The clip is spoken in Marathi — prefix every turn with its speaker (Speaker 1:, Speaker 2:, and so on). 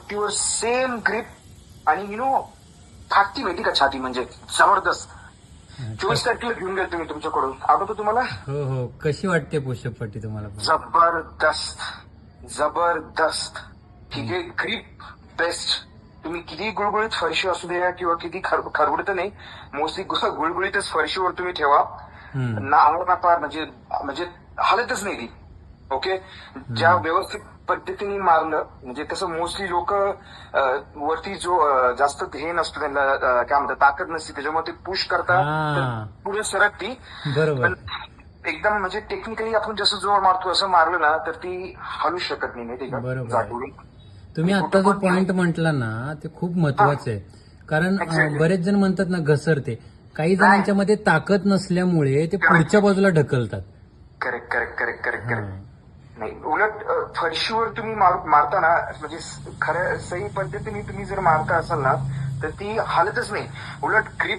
Speaker 1: छातीवर सेम ग्रिप आणि फाटती माहिती का छाती, म्हणजे जबरदस्त. 24 तारखेला घेऊन गेलो तुम्ही तुमच्याकडून, आठवतो तुम्हाला?
Speaker 2: हो हो. कशी वाटते पुशअप पट्टी तुम्हाला पण?
Speaker 1: जबरदस्त जबरदस्त. ठीक आहे, ग्रिप बेस्ट. तुम्ही किती गुळगुळीत फरशी असू द्या किंवा किती खरबडत नाही, मोस्टली गुळगुळीतच फरशीवर तुम्ही ठेवा ना, आवड ना पार, म्हणजे म्हणजे हालतच नाही ती. ओके, ज्या व्यवस्थित पद्धतीने मारलं, म्हणजे कसं मोस्टली लोक वरती जो जास्त हे नसतं त्यांना, काय म्हणतात, ताकद नसते, त्याच्यामुळे ते पुश करतात पुढे सरकती.
Speaker 2: बरोबर.
Speaker 1: पण एकदम म्हणजे टेक्निकली आपण जसं जोर मारतो असं मारलं ना तर ती हलू शकत नाही, माहिती का,
Speaker 2: बरोबर.
Speaker 1: जागेवरून.
Speaker 2: तुम्ही आता जो पॉइंट म्हटला ना ते खूप महत्वाचं आहे. कारण
Speaker 1: Exactly.
Speaker 2: बरेच जण म्हणतात ना घसरते, काही जणांच्या मध्ये ताकद नसल्यामुळे ते पुढच्या बाजूला ढकलतात.
Speaker 1: Correct correct correct correct correct. नाही, उलट फरशीवर तुम्ही मारताना, म्हणजे खऱ्या सही पद्धतीने तुम्ही जर मारता असाल ना तर ती हालतच नाही, उलट ग्रिप